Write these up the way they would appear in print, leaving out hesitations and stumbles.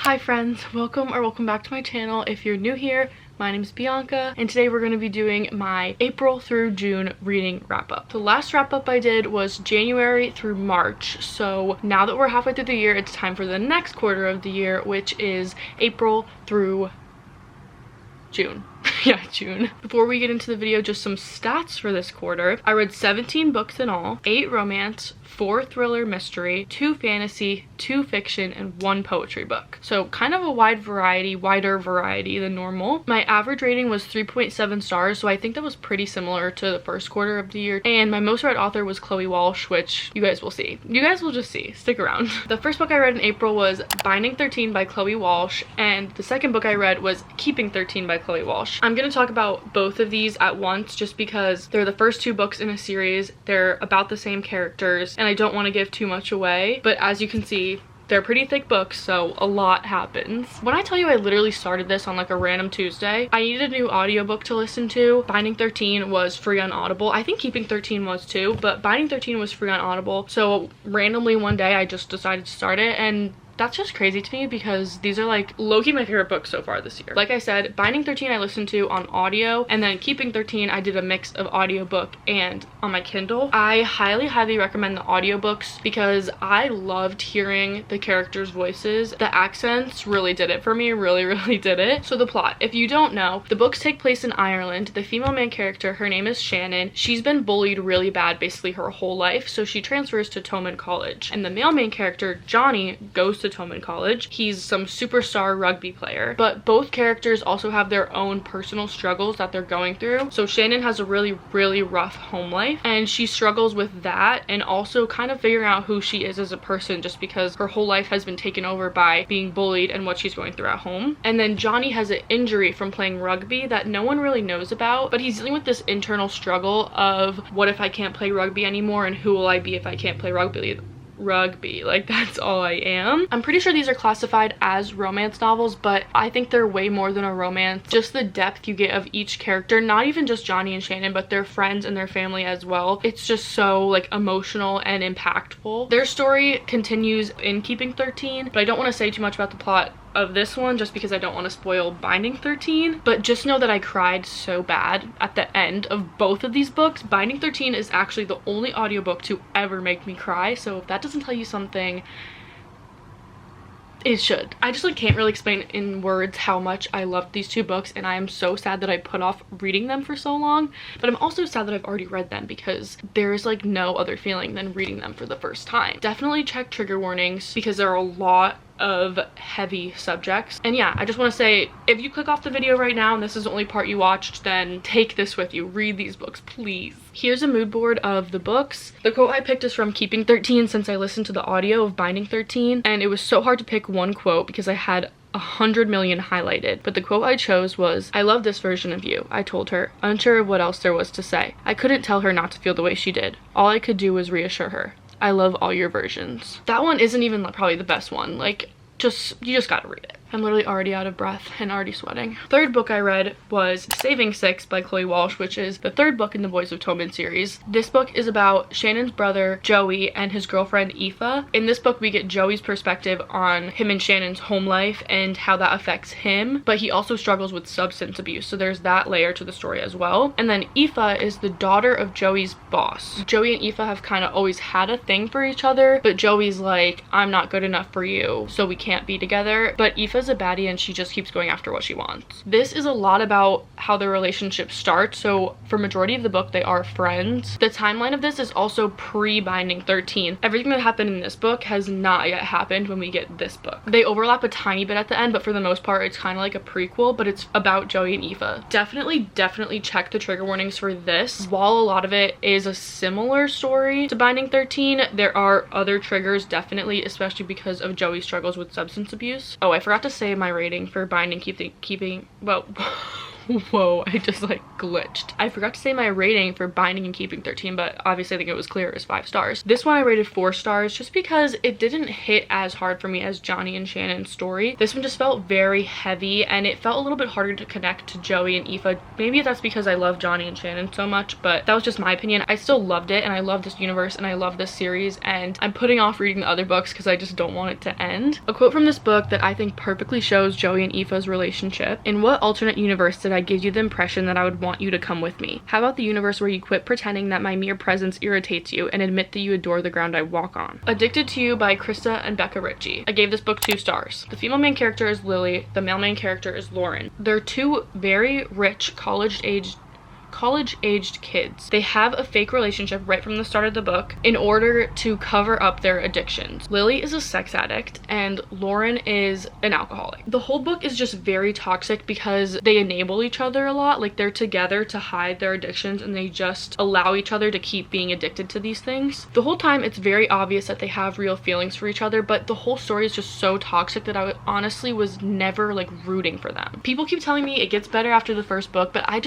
Hi friends, welcome back to my channel. If you're new here, my name is Bianca, and today we're going to be doing my April through June reading wrap-up. The last wrap-up I did was January through March, so now that we're halfway through the year, it's time for the next quarter of the year, which is April through June. Yeah, June. Before we get into the video, just some stats for this quarter. I read 17 books in all, 8 romance, 4 thriller mystery, 2 fantasy, 2 fiction, and 1 poetry book. So kind of a wider variety than normal. My average rating was 3.7 stars, so I think that was pretty similar to the first quarter of the year. And my most read author was Chloe Walsh, which you guys will see. You guys will just see. Stick around. The first book I read in April was Binding 13 by Chloe Walsh, and the second book I read was Keeping 13 by Chloe Walsh. I'm gonna talk about both of these at once just because they're the first 2 books in a series. They're about the same characters, and I don't want to give too much away, but as you can see, they're pretty thick books, so a lot happens. When I tell you I literally started this on like a random Tuesday, I needed a new audiobook to listen to. Binding 13 was free on Audible. I think Keeping 13 was too, but Binding 13 was free on Audible. So randomly one day I just decided to start it, and that's just crazy to me because these are like low-key my favorite books so far this year. Like I said, Binding 13 I listened to on audio, and then Keeping 13 I did a mix of audiobook and on my Kindle. I highly recommend the audiobooks because I loved hearing the characters' voices. The accents really did it for me, really did it. So the plot, if you don't know, the books take place in Ireland. The female main character, her name is Shannon. She's been bullied really bad basically her whole life, so she transfers to Tommen College. And the male main character, Johnny, goes to Tommen College. He's some superstar rugby player, but both characters also have their own personal struggles that they're going through. So Shannon has a really rough home life, and she struggles with that and also kind of figuring out who she is as a person just because her whole life has been taken over by being bullied and what she's going through at home. And then Johnny has an injury from playing rugby that no one really knows about, but he's dealing with this internal struggle of what if I can't play rugby anymore, and who will I be if I can't play rugby, like that's all I am. I'm pretty sure these are classified as romance novels, but I think they're way more than a romance. Just the depth you get of each character, not even just Johnny and Shannon, but their friends and their family as well. It's just so like emotional and impactful. Their story continues in Keeping 13, but I don't want to say too much about the plot of this one just because I don't want to spoil Binding 13, but just know that I cried so bad at the end of both of these books. Binding 13 is actually the only audiobook to ever make me cry, so if that doesn't tell you something, it should. I just like can't really explain in words how much I loved these 2 books, and I am so sad that I put off reading them for so long, but I'm also sad that I've already read them because there's like no other feeling than reading them for the first time. Definitely check trigger warnings because there are a lot of heavy subjects. And yeah, I just want to say, if you click off the video right now and this is the only part you watched, then take this with you. Read these books, please. Here's a mood board of the books. The quote I picked is from Keeping 13 since I listened to the audio of Binding 13, and it was so hard to pick one quote because I had 100 million highlighted, but the quote I chose was, "I love this version of you," I told her, unsure of what else there was to say. I couldn't tell her not to feel the way she did. All I could do was reassure her. I love all your versions. That one isn't even like probably the best one. Like, you just gotta read it. I'm literally already out of breath and already sweating. Third book I read was Saving Six by Chloe Walsh, which is the 3rd book in the Boys of Tommen series. This book is about Shannon's brother Joey and his girlfriend Aoife. In this book we get Joey's perspective on him and Shannon's home life and how that affects him, but he also struggles with substance abuse, so there's that layer to the story as well. And then Aoife is the daughter of Joey's boss. Joey and Aoife have kind of always had a thing for each other, but Joey's like, I'm not good enough for you, so we can't be together. But Aoife's a baddie and she just keeps going after what she wants. This is a lot about how their relationship starts, so for majority of the book they are friends. The timeline of this is also pre-Binding 13. Everything that happened in this book has not yet happened when we get this book. They overlap a tiny bit at the end, but for the most part it's kind of like a prequel, but it's about Joey and Aoife. Definitely check the trigger warnings for this. While a lot of it is a similar story to Binding 13, there are other triggers definitely, especially because of Joey's struggles with substance abuse. Oh, I forgot to say my rating for Binding Keeping, well, Whoa, I just like glitched. I forgot to say my rating for Binding and Keeping 13, but obviously I think it was clear as 5 stars. This one I rated 4 stars just because it didn't hit as hard for me as Johnny and Shannon's story. This one just felt very heavy and it felt a little bit harder to connect to Joey and Aoife. Maybe that's because I love Johnny and Shannon so much, but that was just my opinion. I still loved it and I love this universe and I love this series, and I'm putting off reading the other books because I just don't want it to end. A quote from this book that I think perfectly shows Joey and Aoife's relationship: "In what alternate universe did I give you the impression that I would want you to come with me? How about the universe where you quit pretending that my mere presence irritates you and admit that you adore the ground I walk on?" Addicted to You by Krista and Becca Ritchie. I gave this book 2 stars. The female main character is Lily, the male main character is Lauren. They're 2 very rich college-aged kids. They have a fake relationship right from the start of the book in order to cover up their addictions. Lily is a sex addict and Lauren is an alcoholic. The whole book is just very toxic because they enable each other a lot. Like, they're together to hide their addictions and they just allow each other to keep being addicted to these things. The whole time it's very obvious that they have real feelings for each other, but the whole story is just so toxic that I honestly was never like rooting for them. People keep telling me it gets better after the first book, but I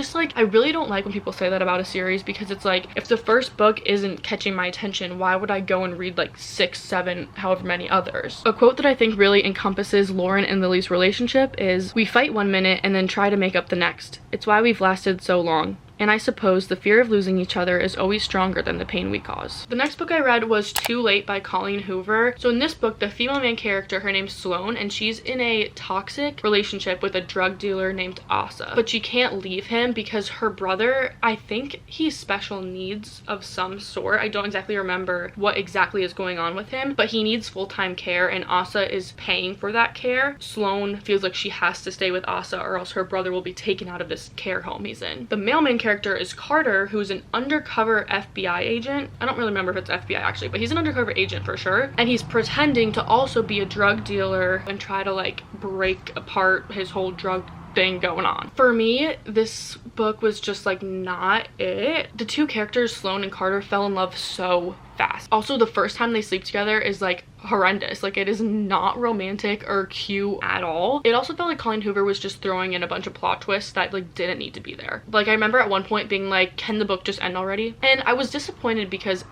really don't like when people say that about a series, because it's like, if the first book isn't catching my attention, why would I go and read like 6, 7, however many others? A quote that I think really encompasses Lauren and Lily's relationship is, "We fight one minute and then try to make up the next. It's why we've lasted so long. And I suppose the fear of losing each other is always stronger than the pain we cause." The next book I read was Too Late by Colleen Hoover. So in this book, the female main character, her name's Sloane, and she's in a toxic relationship with a drug dealer named Asa. But she can't leave him because her brother, I think he's special needs of some sort. I don't exactly remember what exactly is going on with him, but he needs full-time care and Asa is paying for that care. Sloane feels like she has to stay with Asa or else her brother will be taken out of this care home he's in. The male main character is Carter, who's an undercover FBI agent. I don't really remember if it's FBI actually, but he's an undercover agent for sure. And he's pretending to also be a drug dealer and try to like break apart his whole drug thing going on. For me, this book was just like not it. The 2 characters, Sloane and Carter, fell in love so fast. Also, the first time they sleep together is like horrendous. Like, it is not romantic or cute at all. It also felt like Colleen Hoover was just throwing in a bunch of plot twists that like didn't need to be there. Like, I remember at one point being like, can the book just end already? And I was disappointed because,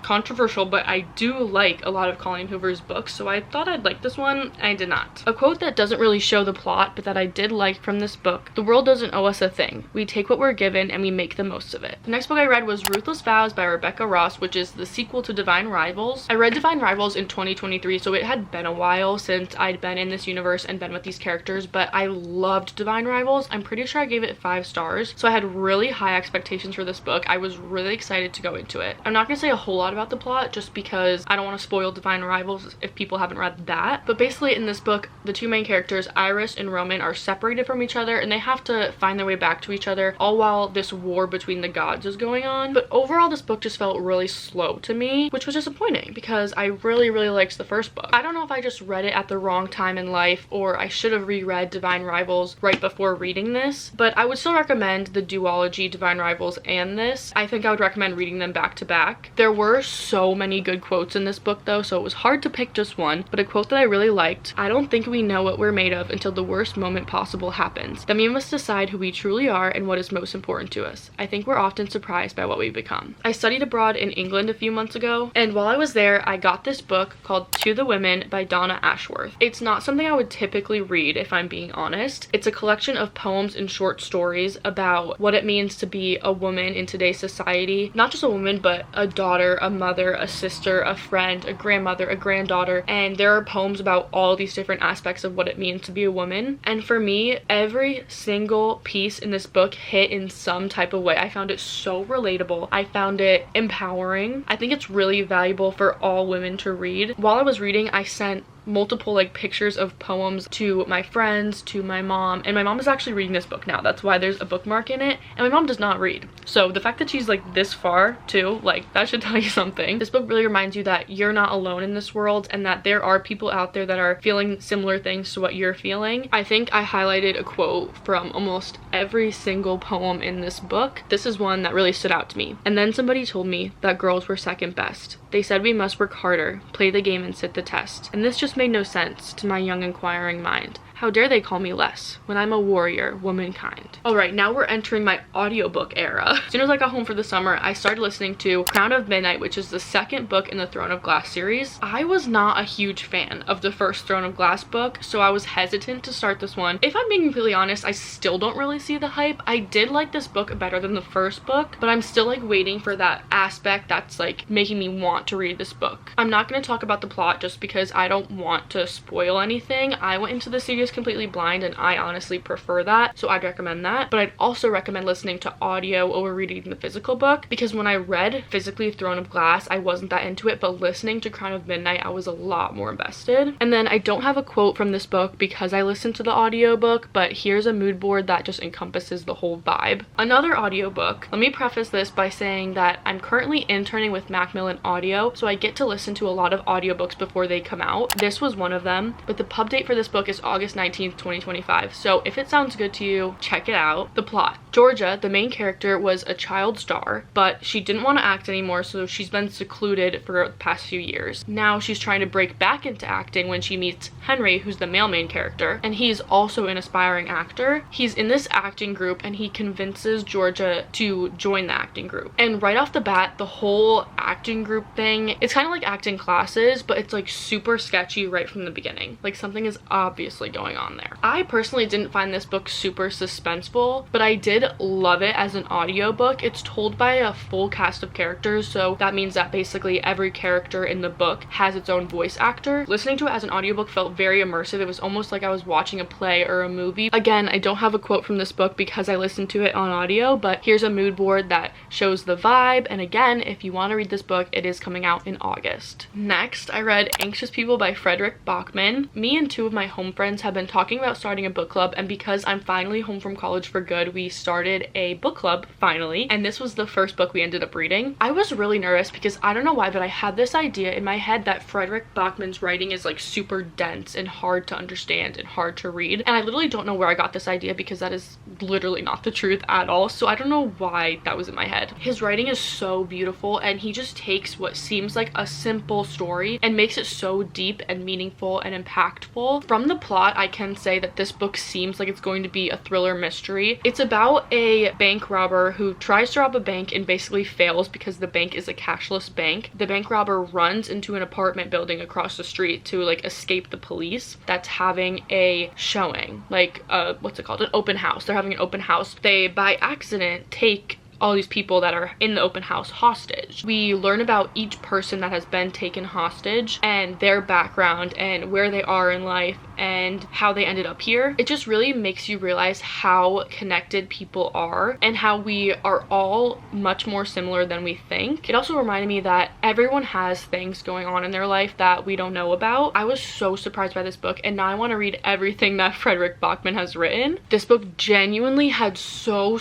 controversial, but I do like a lot of Colleen Hoover's books, so I thought I'd like this one, and I did not. A quote that doesn't really show the plot, but that I did like from this book: "The world doesn't owe us a thing. We take what we're given and we make the most of it." The next book I read was Ruthless Vows by Rebecca Ross, which is the sequel to Divine Rivals. I read Divine Rivals in 2023, so it had been a while since I'd been in this universe and been with these characters, but I loved Divine Rivals. I'm pretty sure I gave it 5 stars, so I had really high expectations for this book. I was really excited to go into it. I'm not gonna say a whole lot about the plot just because I don't want to spoil Divine Rivals if people haven't read that, but basically in this book, the 2 main characters, Iris and Roman, are separated from each other and they have to find their way back to each other, all while this war between the gods is going on. But overall, this book just felt really slow to me, which was disappointing because I really liked the first book. I don't know if I just read it at the wrong time in life or I should have reread Divine Rivals right before reading this, but I would still recommend the duology, Divine Rivals and this. I think I would recommend reading them back to back. There were so many good quotes in this book though, so it was hard to pick just one, but a quote that I really liked: "I don't think we know what we're made of until the worst moment possible happens. Then we must decide who we truly are and what is most important to us. I think we're often surprised by what we become." I studied abroad in England a few months ago, and while I was there, I got this book called To the Women by Donna Ashworth. It's not something I would typically read, if I'm being honest. It's a collection of poems and short stories about what it means to be a woman in today's society. Not just a woman, but a daughter, a mother, a sister, a friend, a grandmother, a granddaughter, and there are poems about all these different aspects of what it means to be a woman. And for me, every single piece in this book hit in some type of way. I found it so relatable. I found it empowering. I think it's really valuable for all women to read. While I was reading, I sent multiple like pictures of poems to my friends, to my mom, and my mom is actually reading this book now. That's why there's a bookmark in it, and my mom does not read, so the fact that she's like this far too, like, that should tell you something. This book really reminds you that you're not alone in this world and that there are people out there that are feeling similar things to what you're feeling. I think I highlighted a quote from almost every single poem in this book. This is one that really stood out to me. "And then somebody told me that girls were second best. They said we must work harder, play the game and sit the test. And this just made no sense to my young inquiring mind. How dare they call me less when I'm a warrior, womankind. All right, now we're entering my audiobook era. As soon as I got home for the summer, I started listening to Crown of Midnight, which is the second book in the Throne of Glass series. I was not a huge fan of the first Throne of Glass book, so I was hesitant to start this one. If I'm being completely honest, I still don't really see the hype. I did like this book better than the first book, but I'm still like waiting for that aspect that's like making me want to read this book. I'm not going to talk about the plot just because I don't want to spoil anything. I went into the series completely blind and I honestly prefer that, so I'd recommend that. But I'd also recommend listening to audio over reading the physical book, because when I read physically Throne of Glass, I wasn't that into it, but listening to Crown of Midnight, I was a lot more invested. And then I don't have a quote from this book because I listened to the audiobook, but here's a mood board that just encompasses the whole vibe. Another audiobook. Let me preface this by saying that I'm currently interning with Macmillan Audio, so I get to listen to a lot of audiobooks before they come out. This was one of them, but the pub date for this book is August 19th, 2025. So if it sounds good to you, check it out. The plot. Georgia, the main character, was a child star, but she didn't want to act anymore, so she's been secluded for the past few years. Now she's trying to break back into acting when she meets Henry, who's the male main character, and he's also an aspiring actor. He's in this acting group and he convinces Georgia to join the acting group. And right off the bat, the whole acting group thing, it's kind of like acting classes, but it's like super sketchy right from the beginning. Like something is obviously going on there. I personally didn't find this book super suspenseful, but I did love it as an audiobook. It's told by a full cast of characters, so that means that basically every character in the book has its own voice actor. Listening to it as an audiobook felt very immersive. It was almost like I was watching a play or a movie. Again, I don't have a quote from this book because I listened to it on audio, but here's a mood board that shows the vibe. And again, if you want to read this book, it is coming out in August. Next, I read Anxious People by Frederick Bachman. Me and two of my home friends have been talking about starting a book club, and because I'm finally home from college for good, we started a book club finally, and this was the first book we ended up reading. I was really nervous because I don't know why, but I had this idea in my head that Frederick Bachman's writing is like super dense and hard to understand and hard to read, and I literally don't know where I got this idea because that is literally not the truth at all, so I don't know why that was in my head. His writing is so beautiful, and he just takes what seems like a simple story and makes it so deep and meaningful and impactful. From the plot, I can say that this book seems like it's going to be a thriller mystery. It's about a bank robber who tries to rob a bank and basically fails because the bank is a cashless bank. The bank robber runs into an apartment building across the street to like escape the police that's having a showing, like what's it called, an open house. They're having an open house. They by accident take all these people that are in the open house hostage. We learn about each person that has been taken hostage and their background and where they are in life and how they ended up here. It just really makes you realize how connected people are and how we are all much more similar than we think. It also reminded me that everyone has things going on in their life that we don't know about. I was so surprised by this book, and now I want to read everything that Frederick Bachman has written. This book genuinely had so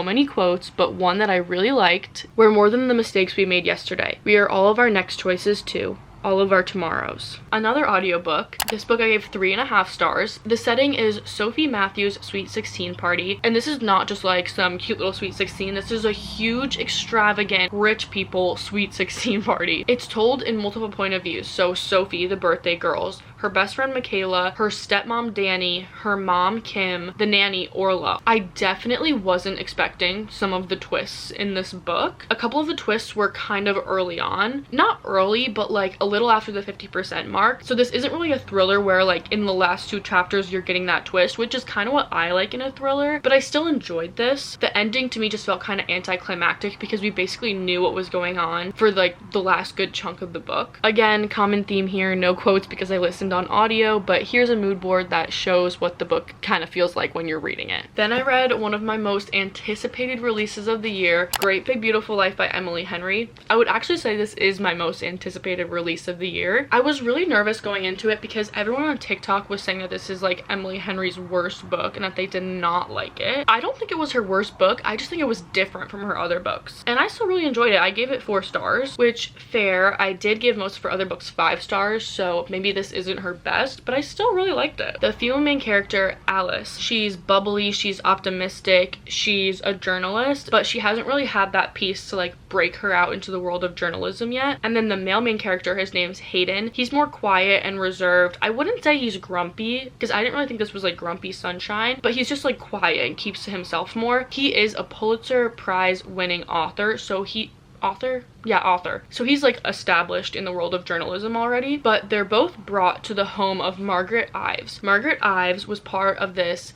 many quotes, but one that I really liked: "We're more than the mistakes we made yesterday. We are all of our next choices too. All of our tomorrows." Another audiobook. This book I gave 3.5 stars. The setting is Sophie Matthews' Sweet 16 party, and this is not just like some cute little Sweet 16. This is a huge, extravagant, rich people Sweet 16 party. It's told in multiple point of views. So Sophie, the birthday girls, her best friend Michaela, her stepmom Danny, her mom Kim, the nanny Orla. I definitely wasn't expecting some of the twists in this book. A couple of the twists were kind of early on. Not early, but like a little after the 50% mark. So this isn't really a thriller where like in the last 2 chapters you're getting that twist, which is kind of what I like in a thriller, but I still enjoyed this. The ending to me just felt kind of anticlimactic because we basically knew what was going on for like the last good chunk of the book. Again, common theme here, no quotes because I listened on audio, but here's a mood board that shows what the book kind of feels like when you're reading it. Then I read one of my most anticipated releases of the year, Great Big Beautiful Life by Emily Henry. I would actually say this is my most anticipated release of the year. I was really nervous going into it because everyone on TikTok was saying that this is like Emily Henry's worst book and that they did not like it. I don't think it was her worst book, I just think it was different from her other books, and I still really enjoyed it. I gave it 4 stars, which fair. I did give most of her other books 5 stars, so maybe this isn't wasn't her best, but I still really liked it. The female main character, Alice, she's bubbly, she's optimistic, she's a journalist, but she hasn't really had that piece to like break her out into the world of journalism yet. And then the male main character, his name's Hayden. He's more quiet and reserved. I wouldn't say he's grumpy, because I didn't really think this was like grumpy sunshine, but he's just like quiet and keeps to himself more. He is a Pulitzer Prize winning author, so author. So he's like established in the world of journalism already, but they're both brought to the home of Margaret Ives. Margaret Ives is part of this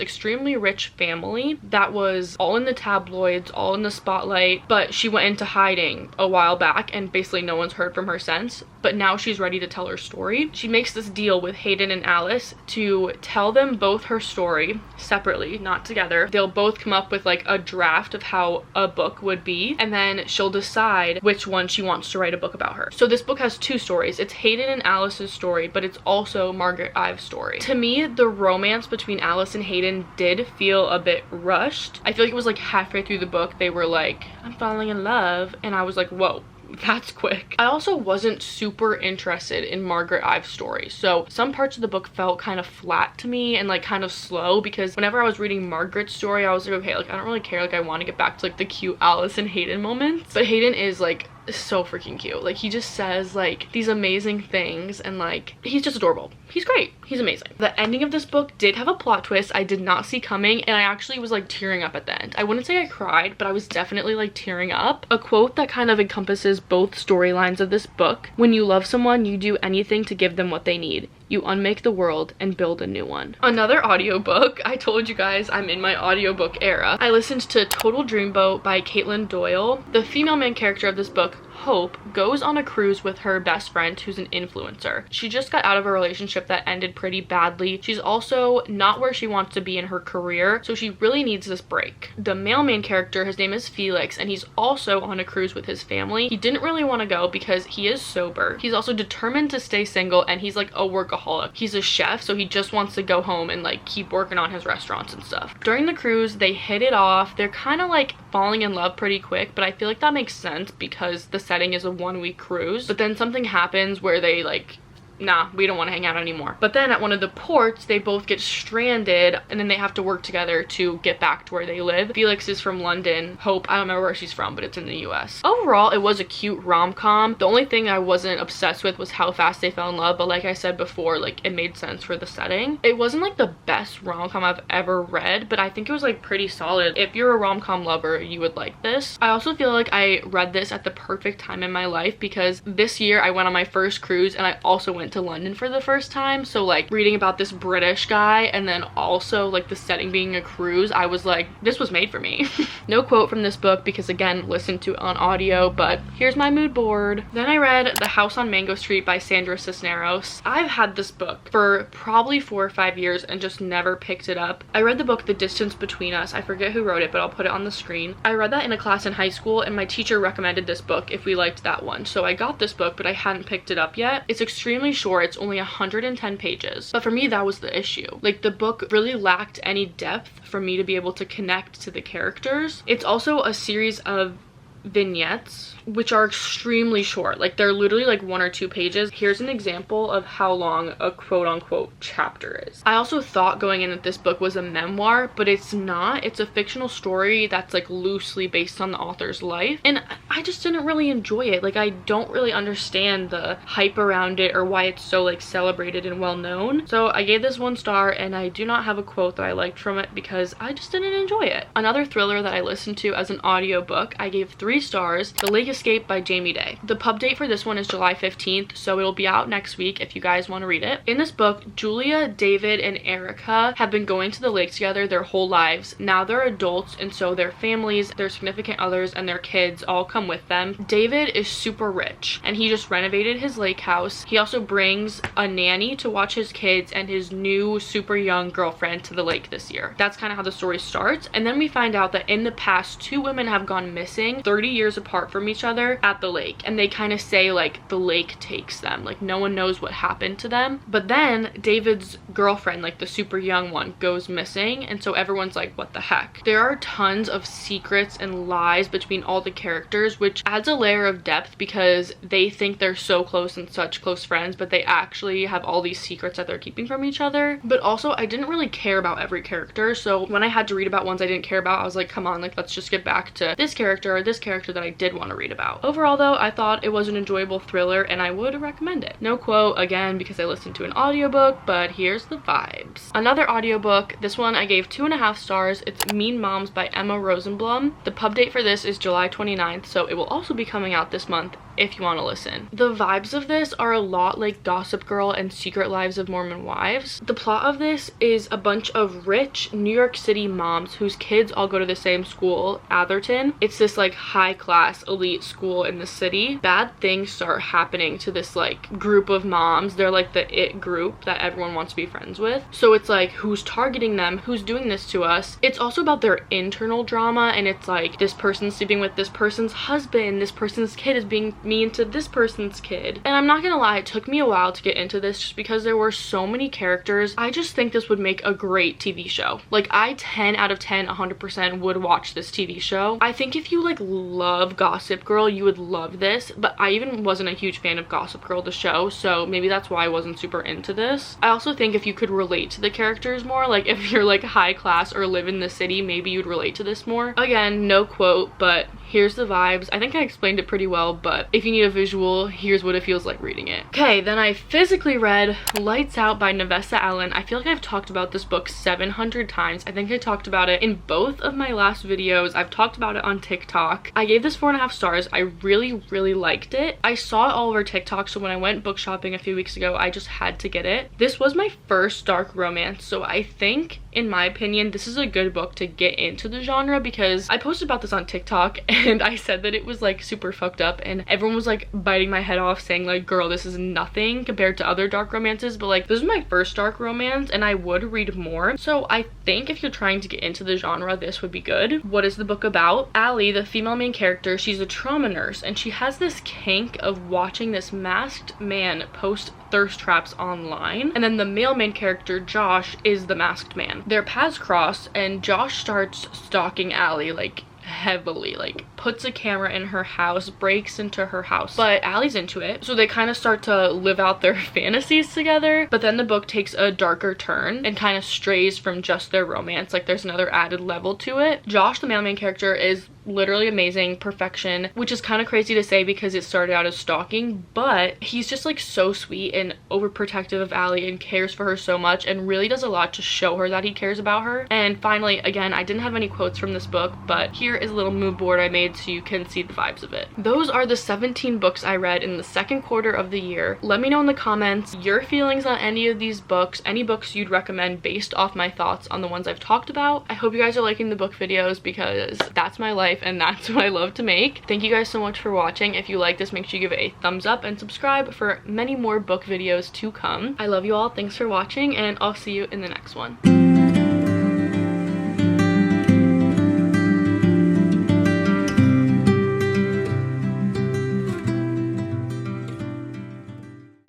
extremely rich family that was all in the tabloids, all in the spotlight, but she went into hiding a while back and basically no one's heard from her since. But now she's ready to tell her story. She makes this deal with Hayden and Alice to tell them both her story separately, not together. They'll both come up with like a draft of how a book would be, and then she'll decide which one she wants to write a book about her. So this book has two stories. It's Hayden and Alice's story, but it's also Margaret Ives' story. To me, the romance between Alice and Hayden did feel a bit rushed. I feel like it was like halfway through the book they were like, I'm falling in love, and I was like, whoa, that's quick. I also wasn't super interested in Margaret Ives' story, so some parts of the book felt kind of flat to me and like kind of slow, because whenever I was reading Margaret's story I was like, okay, like I don't really care, like I want to get back to like the cute Alice and Hayden moments. But Hayden is like so freaking cute. Like he just says like these amazing things, and like he's just adorable. He's great. He's amazing. The ending of this book did have a plot twist I did not see coming, and I actually was like tearing up at the end. I wouldn't say I cried, but I was definitely like tearing up. A quote that kind of encompasses both storylines of this book: when you love someone, you do anything to give them what they need. You unmake the world and build a new one. Another audiobook. I told you guys I'm in my audiobook era. I listened to Total Dreamboat by Caitlin Doyle. The female main character of this book, Hope, goes on a cruise with her best friend who's an influencer. She just got out of a relationship that ended pretty badly. She's also not where she wants to be in her career, so she really needs this break. The male main character, his name is Felix, and he's also on a cruise with his family. He didn't really want to go because he is sober. He's also determined to stay single, and he's like a workaholic. He's a chef, so he just wants to go home and like keep working on his restaurants and stuff. During the cruise, they hit it off. They're kind of like falling in love pretty quick, but I feel like that makes sense because the setting is a 1-week cruise. But then something happens where they like, nah, we don't want to hang out anymore. But then at one of the ports, they both get stranded, and then they have to work together to get back to where they live. Felix is from London. Hope, I don't remember where she's from, but it's in the US. Overall, it was a cute rom-com. The only thing I wasn't obsessed with was how fast they fell in love, but like I said before, like it made sense for the setting. It wasn't like the best rom-com I've ever read, but I think it was like pretty solid. If you're a rom-com lover, you would like this. I also feel like I read this at the perfect time in my life, because this year I went on my first cruise, and I also went to London for the first time. So like reading about this British guy and then also like the setting being a cruise, I was like, this was made for me. No quote from this book because again, listen to it on audio, but here's my mood board. Then I read The House on Mango Street by Sandra Cisneros. I've had this book for probably 4 or 5 years and just never picked it up. I read the book The Distance Between Us. I forget who wrote it, but I'll put it on the screen. I read that in a class in high school, and my teacher recommended this book if we liked that one. So I got this book, but I hadn't picked it up yet. It's extremely short. It's only 110 pages. But for me, that was the issue. Like the book really lacked any depth for me to be able to connect to the characters. It's also a series of vignettes which are extremely short. Like they're literally like 1 or 2 pages. Here's an example of how long a quote-unquote chapter is. I also thought going in that this book was a memoir, but it's not. It's a fictional story that's like loosely based on the author's life, and I just didn't really enjoy it. Like I don't really understand the hype around it or why it's so like celebrated and well known. So I gave this 1 star, and I do not have a quote that I liked from it because I just didn't enjoy it. Another thriller that I listened to as an audiobook, I gave 3 stars, The Lake Escape by Jamie Day. The pub date for this one is July 15th, so it'll be out next week if you guys want to read it. In this book, Julia, David, and Erica have been going to the lake together their whole lives. Now they're adults, and so their families, their significant others, and their kids all come with them. David is super rich, and he just renovated his lake house. He also brings a nanny to watch his kids and his new super young girlfriend to the lake this year. That's kind of how the story starts, and then we find out that in the past 2 women have gone missing 30 years apart from each other at the lake, and they kind of say like the lake takes them, like no one knows what happened to them. But then David's girlfriend, like the super young one, goes missing, and so everyone's like, what the heck? There are tons of secrets and lies between all the characters, which adds a layer of depth because they think they're so close and such close friends, but they actually have all these secrets that they're keeping from each other. But also, I didn't really care about every character, so when I had to read about ones I didn't care about, I was like, come on, like let's just get back to this character or this character that I did want to read about. Overall though, I thought it was an enjoyable thriller and I would recommend it. No quote again because I listened to an audiobook, but here's the vibes. Another audiobook, this one I gave 2.5 stars. It's Mean Moms by Emma Rosenblum. The pub date for this is July 29th, so it will also be coming out this month if you want to listen. The vibes of this are a lot like Gossip Girl and Secret Lives of Mormon Wives. The plot of this is a bunch of rich New York City moms whose kids all go to the same school, Atherton. It's this like high class elite school in the city. Bad things start happening to this like group of moms. They're like the it group that everyone wants to be friends with. So it's like, who's targeting them? Who's doing this to us? It's also about their internal drama, and it's like this person's sleeping with this person's husband, this person's kid is being mean to this person's kid. And I'm not gonna lie, it took me a while to get into this just because there were so many characters. I just think this would make a great TV show. Like I 10 out of 10 100% would watch this TV show. I think if you like love Gossip Girl, you would love this, but I even wasn't a huge fan of Gossip Girl the show, so maybe that's why I wasn't super into this. I also think if you could relate to the characters more, like if you're like high class or live in the city, maybe you'd relate to this more. Again, no quote, but here's the vibes. I think I explained it pretty well, but if you need a visual, here's what it feels like reading it. Okay, then I physically read Lights Out by Nevessa Allen. I feel like I've talked about this book 700 times. I think I talked about it in both of my last videos. I've talked about it on TikTok. I gave this 4.5 stars. I really liked it. I saw it all over TikTok, so when I went book shopping a few weeks ago, I just had to get it. This was my first dark romance, so I think, in my opinion, this is a good book to get into the genre because I posted about this on TikTok and I said that it was like super fucked up and everyone was like biting my head off saying like, girl, this is nothing compared to other dark romances, but like this was my first dark romance and I would read more. So I think if you're trying to get into the genre, this would be good. What is the book about? Allie, the female main character, she's a trauma nurse and she has this kink of watching this masked man post thirst traps online, and then the male main character, Josh, is the masked man. Their paths cross and Josh starts stalking Allie like heavily, like puts a camera in her house, breaks into her house, but Allie's into it, so they kind of start to live out their fantasies together. But then the book takes a darker turn and kind of strays from just their romance. Like there's another added level to it. Josh, the male main character, is literally amazing, perfection, which is kind of crazy to say because it started out as stalking, but he's just like so sweet and overprotective of Allie and cares for her so much and really does a lot to show her that he cares about her. And finally, again, I didn't have any quotes from this book, but here is a little mood board I made so you can see the vibes of it. Those are the 17 books I read in the second quarter of the year. Let me know in the comments your feelings on any of these books, any books you'd recommend based off my thoughts on the ones I've talked about. I hope you guys are liking the book videos because that's my life and that's what I love to make. Thank you guys so much for watching. If you like this, make sure you give it a thumbs up and subscribe for many more book videos to come. I love you all. Thanks for watching and I'll see you in the next one.